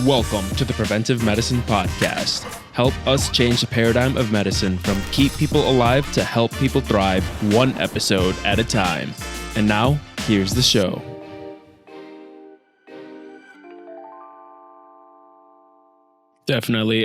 Welcome to the Preventive Medicine Podcast. Help us change the paradigm of medicine from keep people alive to help people thrive, one episode at a time. And now, here's the show. Definitely.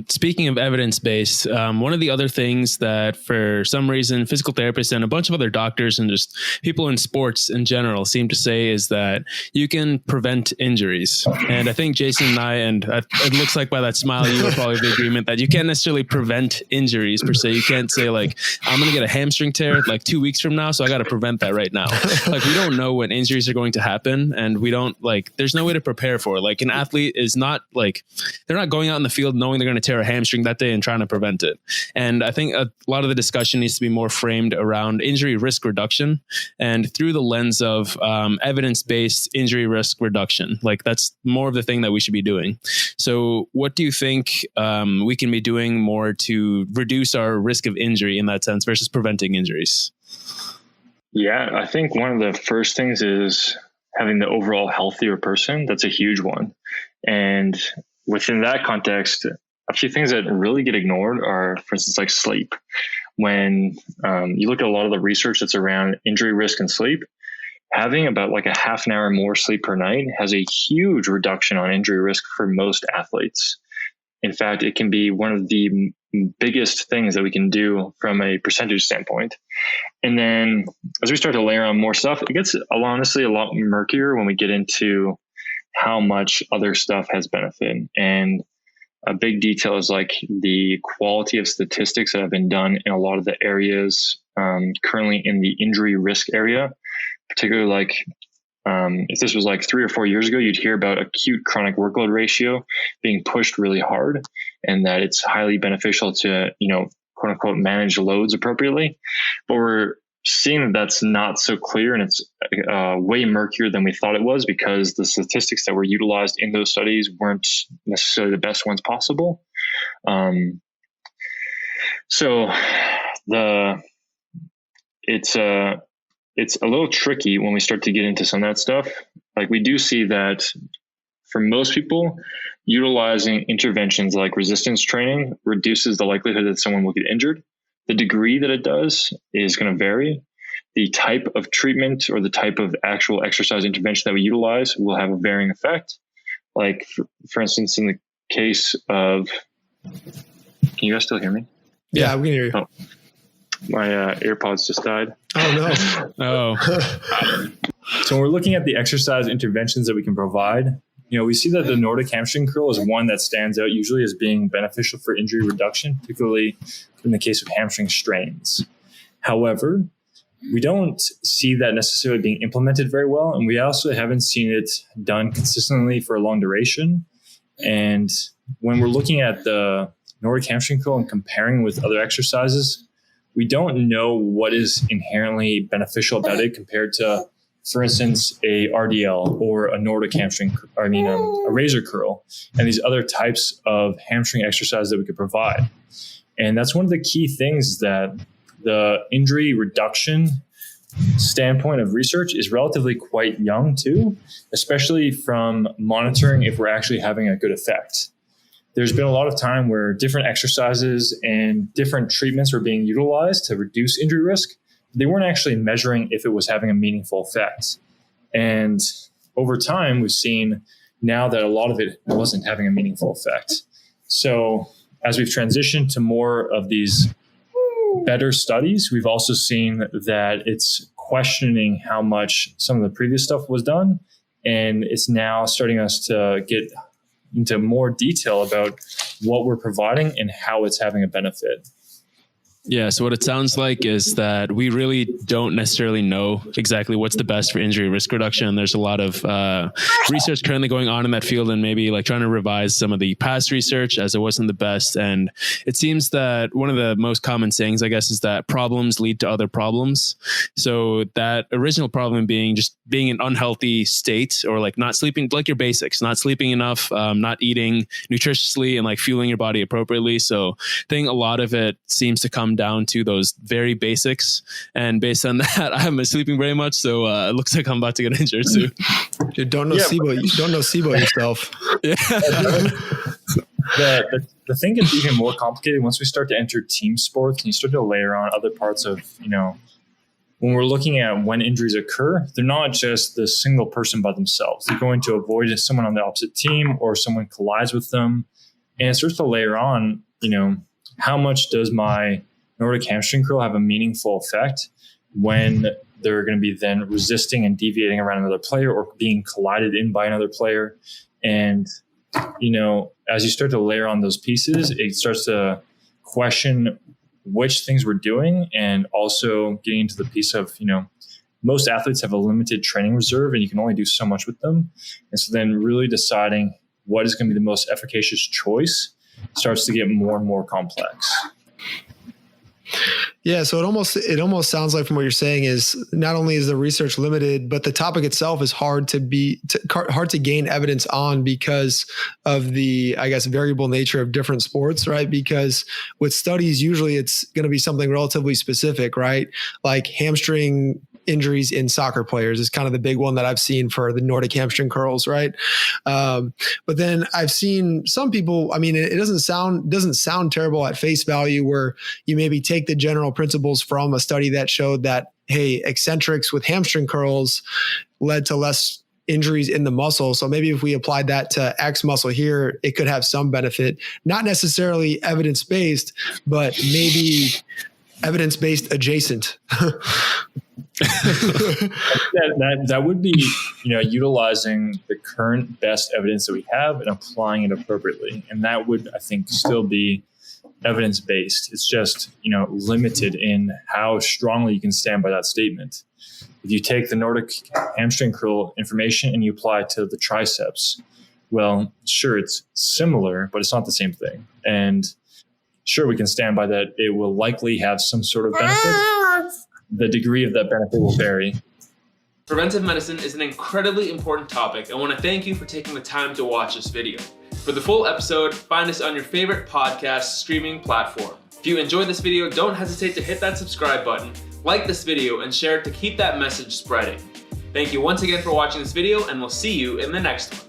Speaking of evidence-based, one of the other things that for some reason physical therapists and a bunch of other doctors and just people in sports in general seem to say is that you can prevent injuries. And I think Jason and I, it looks like by that smile, you will probably be in agreement that you can't necessarily prevent injuries per se. You can't say like, I'm going to get a hamstring tear like 2 weeks from now, so I got to prevent that right now. Like we don't know when injuries are going to happen, and we don't there's no way to prepare for it. Like an athlete is not they're not going out in the field knowing they're going to tear a hamstring that day and trying to prevent it. And I think a lot of the discussion needs to be more framed around injury risk reduction and through the lens of evidence-based injury risk reduction. Like that's more of the thing that we should be doing. So what do you think we can be doing more to reduce our risk of injury in that sense versus preventing injuries? Yeah, I think one of the first things is having the overall healthier person. That's a huge one. And within that context, a few things that really get ignored are, for instance, like sleep. When you look at a lot of the research that's around injury risk and sleep, having about like a half an hour more sleep per night has a huge reduction on injury risk for most athletes. In fact, it can be one of the biggest things that we can do from a percentage standpoint. And then as we start to layer on more stuff, it gets honestly a lot murkier when we get into how much other stuff has benefit. And a big detail is like the quality of statistics that have been done in a lot of the areas currently in the injury risk area, particularly like if this was like 3 or 4 years ago, you'd hear about acute chronic workload ratio being pushed really hard and that it's highly beneficial to, quote unquote, manage loads appropriately. But we're seeing that that's not so clear, and it's way murkier than we thought it was because the statistics that were utilized in those studies weren't necessarily the best ones possible. So it's a little tricky when we start to get into some of that stuff. Like we do see that for most people, utilizing interventions like resistance training reduces the likelihood that someone will get injured. The degree that it does is going to vary. The type of treatment or the type of actual exercise intervention that we utilize will have a varying effect. Like, for instance, in the case of... Can you guys still hear me? Yeah, we can hear you. Oh, my AirPods just died. Oh, no. So when we're looking at the exercise interventions that we can provide, we see that the Nordic hamstring curl is one that stands out usually as being beneficial for injury reduction, particularly in the case of hamstring strains. However, we don't see that necessarily being implemented very well, and we also haven't seen it done consistently for a long duration. And when we're looking at the Nordic hamstring curl and comparing with other exercises, we don't know what is inherently beneficial about it compared to, for instance, a RDL or a Nordic hamstring, a razor curl, and these other types of hamstring exercises that we could provide. And that's one of the key things that the injury reduction standpoint of research is relatively quite young too, especially from monitoring if we're actually having a good effect. There's been a lot of time where different exercises and different treatments were being utilized to reduce injury risk. They weren't actually measuring if it was having a meaningful effect. And over time, we've seen now that a lot of it wasn't having a meaningful effect. So as we've transitioned to more of these better studies, we've also seen that it's questioning how much some of the previous stuff was done. And it's now starting us to get into more detail about what we're providing and how it's having a benefit. Yeah. So what it sounds like is that we really don't necessarily know exactly what's the best for injury risk reduction. There's a lot of research currently going on in that field and maybe like trying to revise some of the past research as it wasn't the best. And it seems that one of the most common sayings, I guess, is that problems lead to other problems. So that original problem being just being in an unhealthy state or like not sleeping, like your basics, not sleeping enough, not eating nutritiously and like fueling your body appropriately. So I think a lot of it seems to come down to those very basics. And based on that, I'm sleeping very much. So it looks like I'm about to get injured too. Dude, don't know SIBO. You don't know SIBO yourself. Yeah. The thing gets even more complicated once we start to enter team sports and you start to layer on other parts of, when we're looking at when injuries occur, they're not just the single person by themselves. They're going to avoid someone on the opposite team or someone collides with them. And it starts to layer on, how much does my Nordic hamstring curl have a meaningful effect when they're going to be then resisting and deviating around another player or being collided in by another player. And, as you start to layer on those pieces, it starts to question which things we're doing, and also getting into the piece of, most athletes have a limited training reserve and you can only do so much with them. And so then really deciding what is going to be the most efficacious choice starts to get more and more complex. Yeah, so it almost sounds like from what you're saying is not only is the research limited, but the topic itself is hard to gain evidence on because of the, I guess, variable nature of different sports, right? Because with studies, usually it's going to be something relatively specific, right? Like hamstring injuries in soccer players is kind of the big one that I've seen for the Nordic hamstring curls, right? But then I've seen some people, I mean, it doesn't sound terrible at face value, where you maybe take the general principles from a study that showed that, hey, eccentrics with hamstring curls led to less injuries in the muscle. So maybe if we applied that to X muscle here, it could have some benefit, not necessarily evidence-based, but maybe evidence-based adjacent. that would be, utilizing the current best evidence that we have and applying it appropriately. And that would, I think, still be evidence-based. It's just, limited in how strongly you can stand by that statement. If you take the Nordic hamstring curl information and you apply it to the triceps, well, sure, it's similar, but it's not the same thing. And sure, we can stand by that. It will likely have some sort of benefit. The degree of that benefit will vary. Preventive medicine is an incredibly important topic. I want to thank you for taking the time to watch this video. For the full episode, find us on your favorite podcast streaming platform. If you enjoyed this video, don't hesitate to hit that subscribe button, like this video, and share it to keep that message spreading. Thank you once again for watching this video, and we'll see you in the next one.